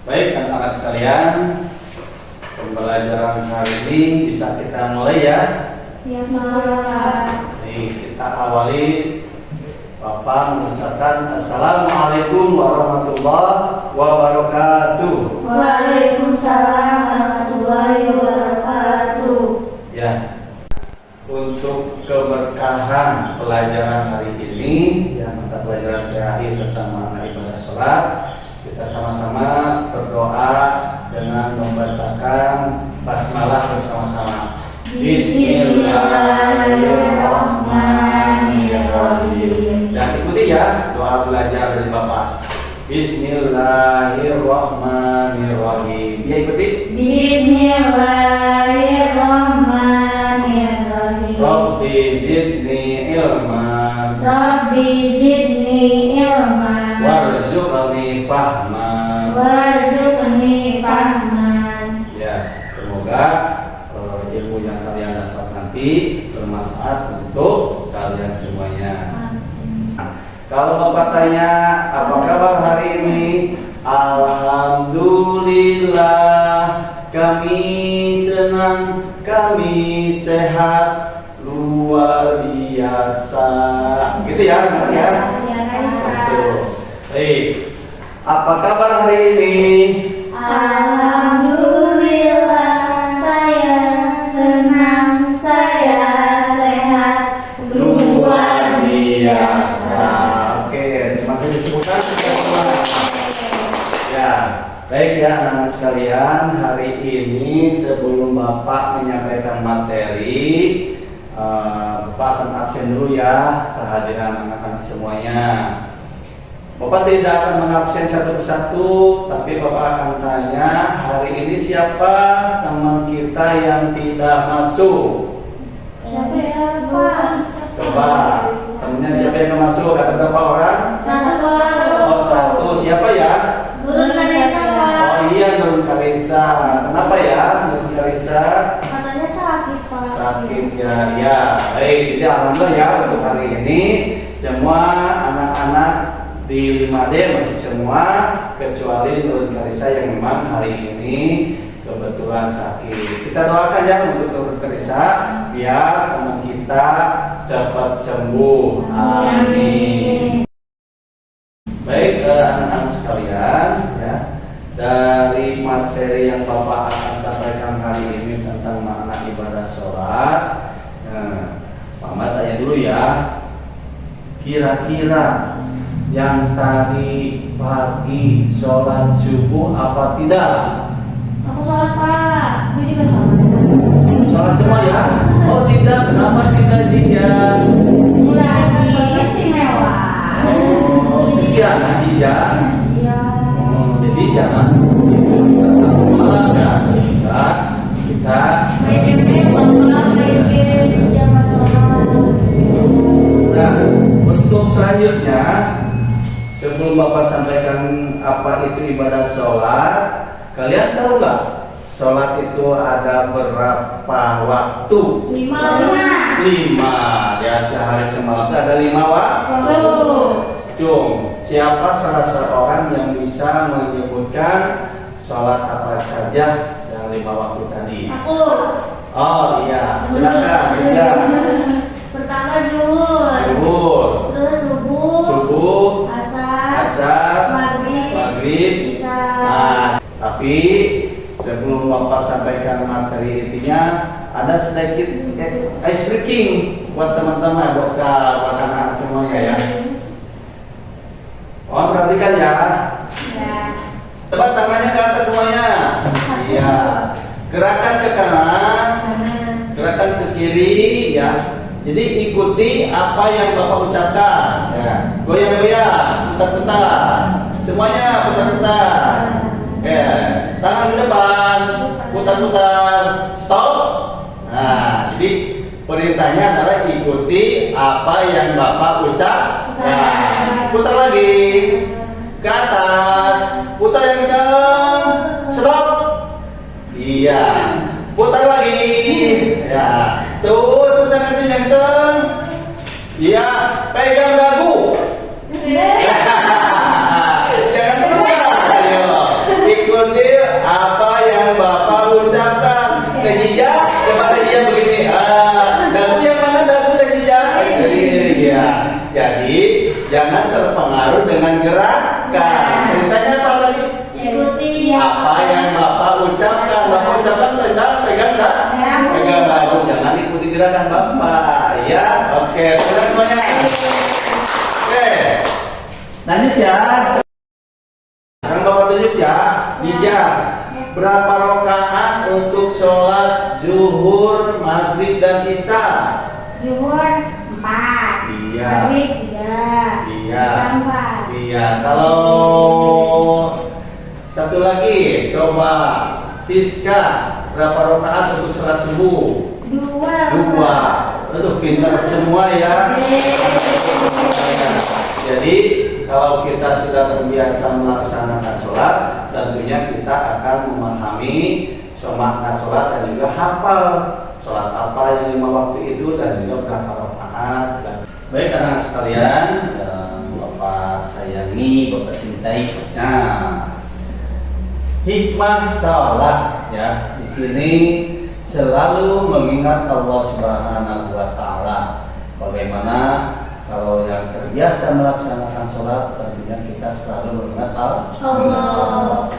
Baik anak-anak sekalian, pembelajaran hari ini bisa kita mulai ya. Ya, Pak. Nih, kita awali. Bapak mengucapkan Assalamualaikum warahmatullahi wabarakatuh. Waalaikumsalam warahmatullahi wabarakatuh. Ya, untuk keberkahan pelajaran hari ini, ya mata pelajaran terakhir tentang makna ibadah sholat, kita sama-sama berdoa dengan membacakan basmalah bersama-sama. Bismillahirrahmanirrahim. Dan ikuti ya doa belajar dari Bapak. Bismillahirrahmanirrahim. Ya ikuti. Bismillahirrahmanirrahim. Rabbi zidni ilman. Rabbi zidni ilman. Warzuqni fahman. Warzuqni fahman. Ya, semoga ilmu yang kalian dapat nanti bermanfaat untuk kalian semuanya. Kalau Bapak tanya apa kabar hari ini, alhamdulillah kami senang, kami sehat, luar biasa. Gitu ya, benar ya? Betul. Baik. Apa kabar hari ini? Alhamdulillah, saya senang, saya sehat, luar biasa. Oke, terima kasih tepukan. Ya, baik ya anak-anak sekalian, hari ini sebelum Bapak menyampaikan materi, Bapak akan absen dulu ya kehadiran anak-anak semuanya. Bapak tidak akan mengabsen satu persatu, tapi Bapak akan tanya hari ini siapa teman kita yang tidak masuk. Siapa? Coba, temennya siapa yang masuk? Ada berapa orang? Satu. Oh, satu. Siapa ya? Nurul Karisa, Pak. Oh iya, Nurul Karisa. Kenapa ya Nurul Karisa? Katanya sakit, Pak. Sakit ya. Ya, baik. Jadi alhamdulillah ya untuk hari ini semua anak-anak di 5D masuk semua kecuali Nurul Karisa yang memang hari ini kebetulan sakit. Kita doakan ya untuk Nurul Karisa biar teman kita cepat sembuh. Amin. Baik anak-anak sekalian ya, dari materi yang Bapak akan sampaikan hari ini tentang makna ibadah sholat. Mama tanya dulu ya, kira-kira yang tadi pagi sholat subuh apa tidak? Aku sholat, Pak. Aku juga sholat. Sholat semua ya? Oh tidak, kenapa tidak Jijan? Lagi istimewa. Oh, kesian Jijan. Iya. Jadi jangan malam ya, sehingga kita Jangan sholat. Nah, untuk selanjutnya sebelum Bapak sampaikan apa itu ibadah sholat, kalian tahu nggak sholat itu ada berapa waktu? 5 ya, sehari semalam itu ada 5 waktu. Cung, siapa salah seorang yang bisa menyebutkan sholat apa saja yang 5 waktu tadi? Aku. Oh iya, silakan ya. Pertama zuhur. Terus subuh. Asar. Maghrib. Isya. Nah, tapi sebelum Bapak sampaikan materi intinya, ada sedikit ice breaking buat teman-teman, buat anak-anak semuanya ya. Oh, perhatikan ya. Ya. Coba tangannya ke atas semuanya. Iya. Gerakan ke kanan, gerakan ke kiri ya. Jadi ikuti apa yang Bapak ucapkan ya. Goyang-goyang, putar-putar. Semuanya putar-putar. Oke, tangan ke depan, putar-putar, stop. Nah, jadi perintahnya adalah ikuti apa yang Bapak ucapkan. Putar lagi ke atas, putar yang kencang, stop. Iya, putar lagi. Ya, terus yang kencang. Iya, pegang dagu. Jangan berubah, ayo ikut terpengaruh dengan gerakan. Perintahnya apa tadi? Ikuti Apa yang Bapak ucapkan? Bapak ucapkan perintah pegang dagu. Jangan ikuti gerakan Bapak. Ya, oke. Silakan semuanya. Oke. Lanjut ya. Sekarang Bapak tunjuk ya. Bija. Berapa rakaat untuk sholat zuhur, maghrib, dan isya? Zuhur 4, Iya. maghrib 3, Iya. isya 4. Iya. Kalau satu lagi, coba Siska, berapa rakaat untuk sholat subuh? 2. Aduh, pintar semua ya. Jadi kalau kita sudah terbiasa melaksanakan sholat, tentunya kita akan memahami makna sholat dan juga hafal sholat apa yang 5 waktu itu dan juga berapa rakaat. Baik anak-anak sekalian, Bapak sayangi, Bapak cintai. Nah, hikmah sholat ya di sini selalu mengingat Allah Subhanahu wa Ta'ala. Bagaimana kalau yang terbiasa melaksanakan sholat, tentunya kita selalu mengingat Allah.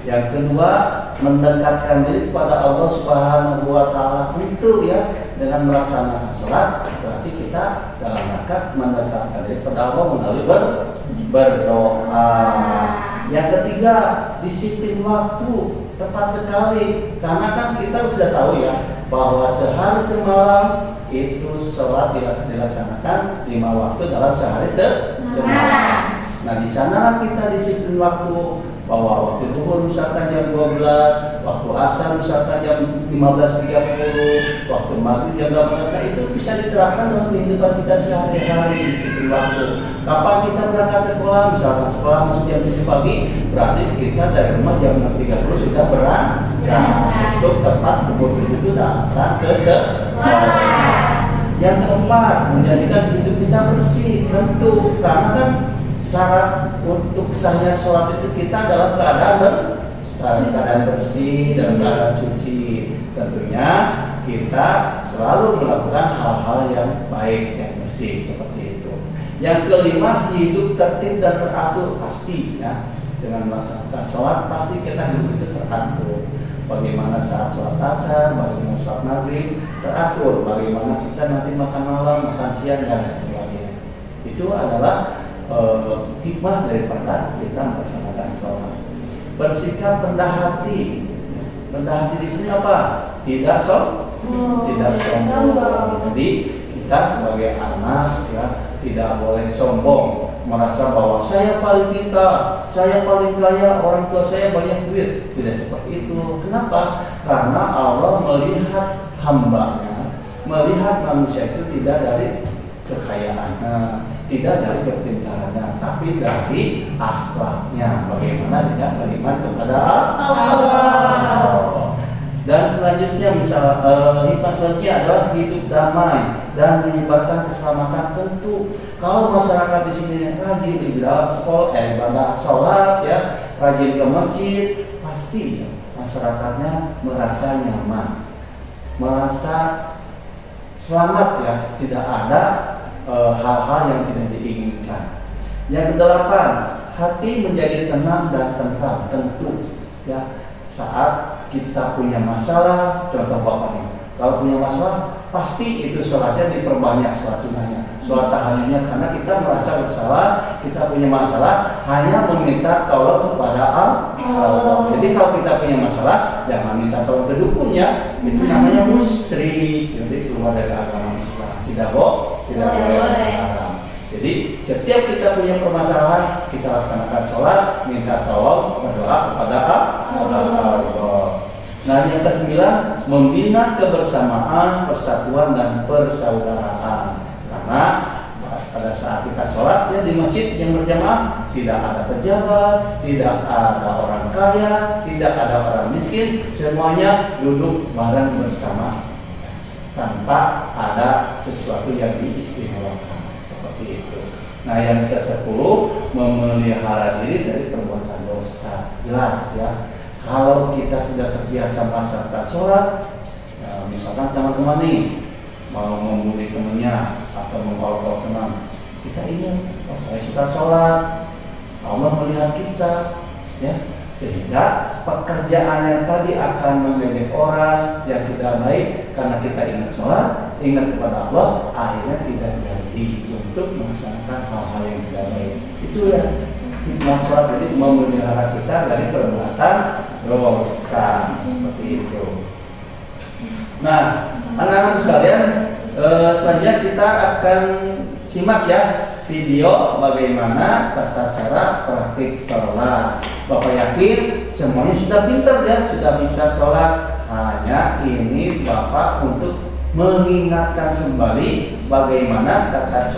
Yang kedua, mendekatkan diri kepada Allah Subhanahu wa Ta'ala itu ya dengan melaksanakan sholat. Berarti kita dalam rangka mendekatkan diri kepada Allah melalui berdoa. Yang ketiga, disiplin waktu tepat sekali. Karena kan kita sudah tahu ya bahwa sehari semalam itu sholat dilaksanakan 5 waktu dalam sehari semalam. Nah di sanalah kita disiplin waktu, bahwa waktu zuhur misalkan jam 12, waktu asar misalkan jam 15.30, waktu maghrib jam 18. Nah itu bisa diterapkan dalam kehidupan kita sehari-hari, disiplin waktu. Kapan kita berangkat sekolah, misalkan sekolah masuk jam 7 pagi, berarti kita dari rumah jam 6.30 sudah berangkat untuk tepat pukul 7 itu datang ke sekolah. Yang keempat, menjadikan hidup kita bersih, tentu karena kan syarat untuk sahnya sholat itu kita dalam keadaan bersih, dalam keadaan suci. Tentunya kita selalu melakukan hal-hal yang baik, yang bersih seperti itu. Yang kelima, hidup tertib dan teratur pasti ya. Dengan melaksanakan sholat pasti kita hidup itu teratur. Bagaimana saat sholat asar, bagaimana sholat maghrib teratur, bagaimana kita nanti makan malam, makan siang dan lain sebagainya. Itu adalah hikmah daripada kita melaksanakan sholat. Bersikap rendah hati. Rendah hati di sini apa? Tidak sombong. Jadi kita sebagai anak ya tidak boleh sombong, merasa bahwa saya paling pintar, saya paling kaya, orang tua saya banyak duit. Tidak seperti itu. Kenapa? Karena Allah melihat hambanya, melihat manusia itu tidak dari kekayaannya, tidak dari kepintarannya, tapi dari akhlaknya. Bagaimana dia beriman kepada Allah. Dan selanjutnya hikmah selanjutnya adalah hidup damai dan menyebarkan keselamatan. Tentu kalau masyarakat di sini rajin di dalam sekolah, ibadah sholat ya, rajin ke masjid, pasti ya, masyarakatnya merasa nyaman, merasa selamat ya, tidak ada hal-hal yang tidak diinginkan. Yang kedelapan, hati menjadi tenang dan tentram. Tentu ya, saat kita punya masalah, contoh Bapak nih, kalau punya masalah pasti itu sholatnya diperbanyak, sholat sunnahnya, sholat tahajudnya, karena kita merasa bersalah, kita punya masalah, hanya meminta tolong kepada Allah. Jadi kalau kita punya masalah, jangan minta tolong ke dukunnya, itu namanya musyrik, jadi keluar dari agama Islam. Tidak boleh. Jadi setiap kita punya permasalahan, kita laksanakan sholat, minta tolong, berdoa kepada Allah. Nah yang ke-9, membina kebersamaan, persatuan dan persaudaraan. Karena pada saat kita sholat ya di masjid yang berjamaah, tidak ada pejabat, tidak ada orang kaya, tidak ada orang miskin, semuanya duduk bareng bersama tanpa ada sesuatu yang diistimewakan. Seperti itu. Nah yang ke-10, memelihara diri dari perbuatan dosa. Jelas ya, kalau kita sudah terbiasa melaksanakan sholat ya, misalkan teman-teman nih mau membuli temannya atau mengolok-olok teman, kita ingat, oh saya suka sholat, Allah melihat kita, ya, sehingga pekerjaan yang tadi akan mendidik orang yang tidak baik karena kita ingat sholat, ingat kepada Allah, akhirnya tidak jadi untuk melaksanakan hal-hal yang tidak baik. Itu ya hikmah sholat, jadi memelihara kita dari perbuatan dosa seperti itu. Nah, anak-anak sekalian, selanjutnya kita akan simak ya video bagaimana tata cara praktik sholat. Bapak yakin semuanya sudah pintar ya, sudah bisa sholat. Hanya ini Bapak untuk mengingatkan kembali bagaimana tata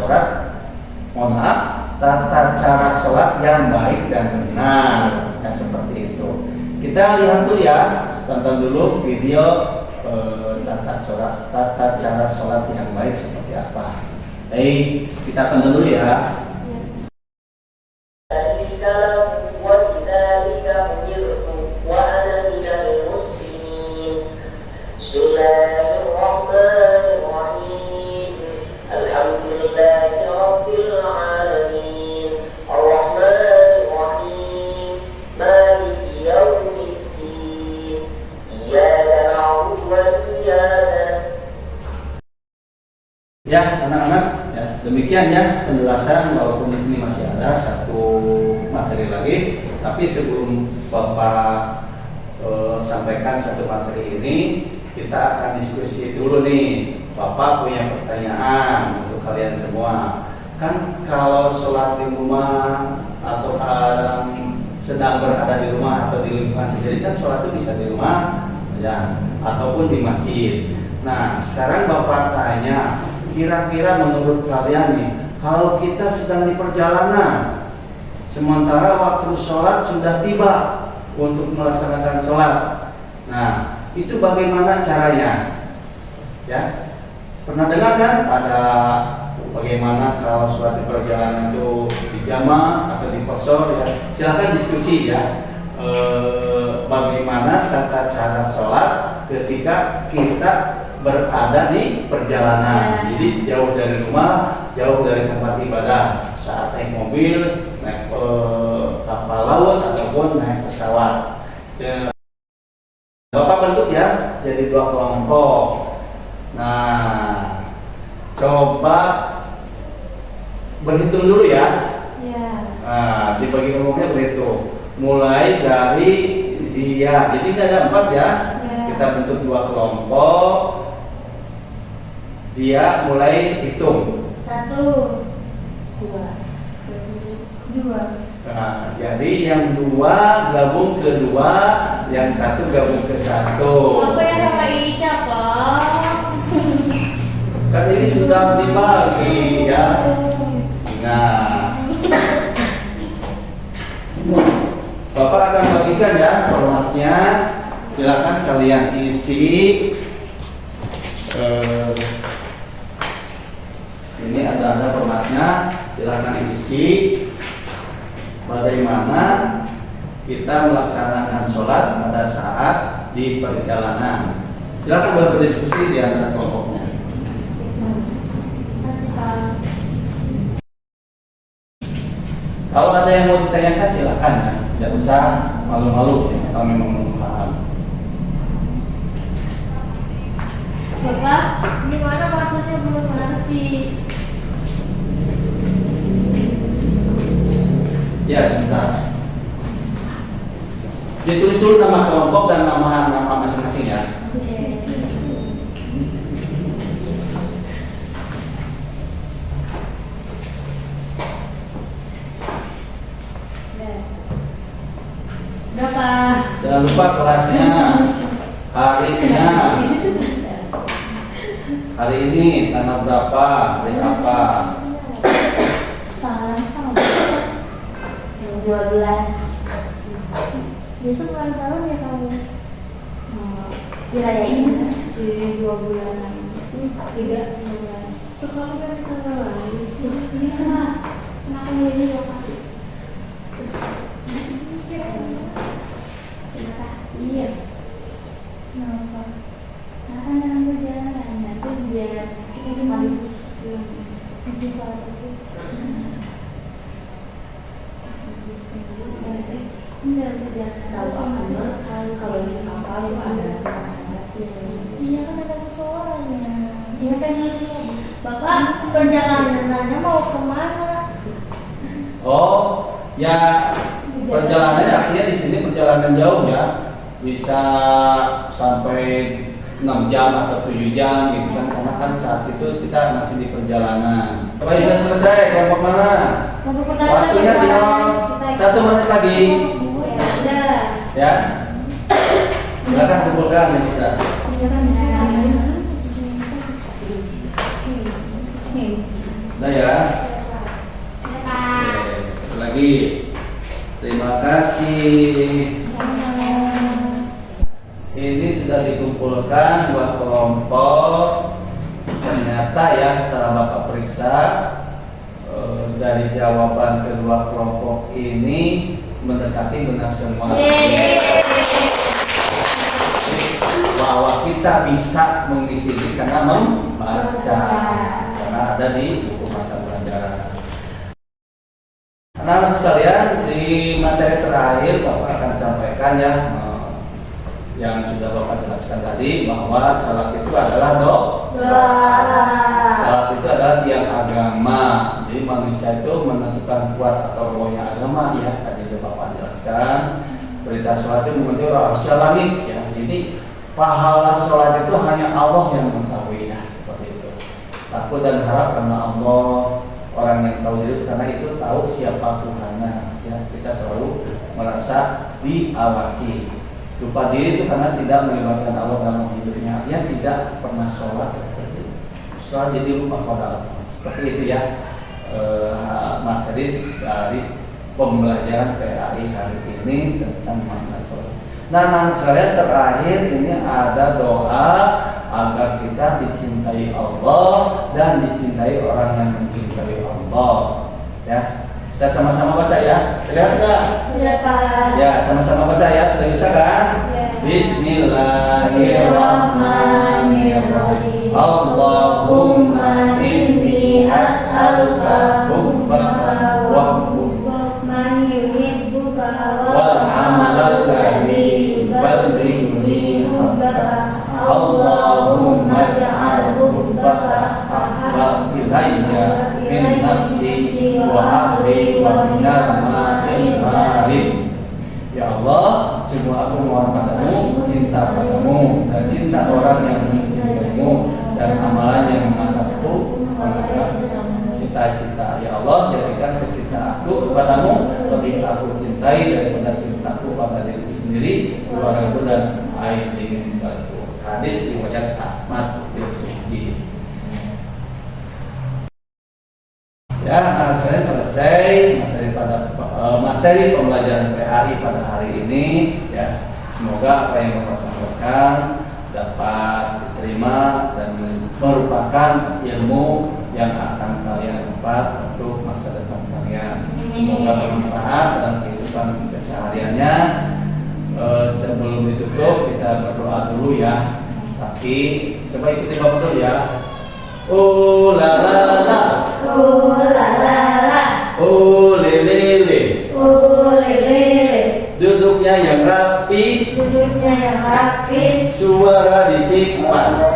cara sholat yang baik dan benar. Ya, seperti itu. Kita lihat dulu ya, tonton dulu video tata cara sholat yang baik seperti apa. Baik, kita tonton dulu ya. Ya, anak-anak, ya, demikian ya penjelasan, walaupun di sini masih ada satu materi lagi, tapi sebelum Bapak sampaikan satu materi ini, kita akan diskusi dulu nih. Bapak punya pertanyaan untuk kalian semua. Kan kalau sholat di rumah atau sedang berada di rumah atau di lingkungan sendiri, kan sholat itu bisa di rumah ya, ataupun di masjid. Nah, sekarang Bapak tanya, kira-kira menurut kalian nih, kalau kita sedang di perjalanan, sementara waktu sholat sudah tiba untuk melaksanakan sholat, nah itu bagaimana caranya? Ya, pernah dengar kan ada bagaimana kalau sholat di perjalanan itu dijama atau diqosor ya? Silakan diskusi ya. Bagaimana tata cara sholat ketika kita berada di perjalanan, jadi jauh dari rumah, jauh dari tempat ibadah, saat naik mobil, naik kapal laut ataupun naik pesawat. Bapak bentuk ya jadi 2 kelompok. Nah, coba berhitung dulu ya. Nah, dibagi kelompoknya berhitung, mulai dari Zia. Jadi ada 4 ya. Kita bentuk 2 kelompok. Dia mulai hitung 1, 2, 2. Nah, jadi yang 2 gabung ke 2, yang 1 gabung ke 1. Apa yang sama ini siapa? Kan ini sudah dibagi ya. Nah, Bapak akan bagikan ya formatnya. Silakan kalian isi. Ini ada formatnya, silakan isi bagaimana kita melaksanakan sholat pada saat di perjalanan. Silakan berdiskusi di antara kelompoknya. Kalau ada yang mau ditanyakan silakan ya, tidak usah malu-malu ya, kalau memang paham. Bapak, gimana maksudnya belum ngerti? Ya, sebentar. Ditulis dulu nama kelompok dan nama masing-masing ya. Berapa? Jangan lupa kelasnya, harinya. Hari ini tanggal berapa? Hari apa? Salah tahun. 12. Besok ulang tahun ya kamu? Dirayain di 2 bulan lagi. 3 bulan. Tuh kamu kan tanggal lain. Iya. Kenapa ini bapak? Iya. Kenapa? Karena nanti jalan nanti biar kita sekaligus mesti sholat itu. Enggak biasa. Tahu apa kalau ini apa itu ada syaratnya. Iya kan ada persoalannya. Iya kan Bapak perjalanannya mau kemana? Oh, ya perjalanannya artinya di sini perjalanan jauh ya, bisa sampai 6 jam atau 7 jam gitu kan, karena kan saat itu kita masih di perjalanan. Baik, sudah selesai, kelompok mana? Waktunya tinggal 1 menit lagi. Ya, silakan kumpulkan ya kita. Nah ya. Oke, satu lagi. Terima kasih. Ini sudah dikumpulkan 2 kelompok. Ternyata ya setelah Bapak periksa dari jawaban kedua kelompok ini mendekati benar semua. Bahwa kita bisa mengisi diri karena membaca, karena ada di buku mata pelajaran. Anak-anak sekalian, di materi terakhir Bapak akan sampaikan ya yang sudah Bapak jelaskan tadi, bahwa salat itu adalah doa. Salat itu adalah tiang agama. Jadi manusia itu menentukan kuat atau rohnya agama ya. Tadi Bapak jelaskan perintah salat itu menjadi rahasia langit ya. Jadi pahala salat itu hanya Allah yang mengetahui ya, seperti itu. Takut dan harap karena Allah, orang yang tahu diri karena itu tahu siapa Tuhannya ya. Kita selalu merasa diawasi. Lupa diri itu karena tidak melibatkan Allah dalam hidupnya. Dia tidak pernah sholat setelah jadi lupa pada Allah. Seperti itu ya materi dari pembelajaran PAI hari ini tentang makna sholat. Nah, anak sekalian, terakhir ini ada doa agar kita dicintai Allah dan dicintai orang yang mencintai Allah. Ya, kita sama-sama baca ya. Lihat nggak? Iya Pak. Ya, sama-sama baca ya. Sudah bisa kan? Ya. Bismillahirrahmanirrahim. Allahumma inni as'aluka hubbaka wa Man yuhibbuka wal amalal ladzi yuballighuni hubbaka. Allahumma ja'al hubbaka ahbab ilayya min nafsi wa ahli wa minal ma'il marid. Ya Allah, sungguh aku mohon padamu cinta padamu dan cinta orang yang mencintaimu dan amalan yang mengataku cita-cita. Ya Allah, jadikan kecintaan aku kepadamu lebih aku cintai daripada cintaku pada diriku sendiri, keluargaku dan air dingin sekalipun. Hadis riwayat Ahmad bin Tirmidzi. Ya, anak saya selesai materi pembelajaran PAI pada hari ini. Ya, semoga apa yang Bapak sampaikan dapat diterima dan merupakan ilmu yang akan kalian dapat untuk masa depan kalian. Semoga bermanfaat dalam kehidupan kesehariannya. Sebelum ditutup kita berdoa dulu ya. Tapi coba ikuti Bapak dulu ya. Oh la la la, Oh la la la, oh lele le. oh lele, Duduknya yang rapi, duduknya yang rapi, suara disimpan,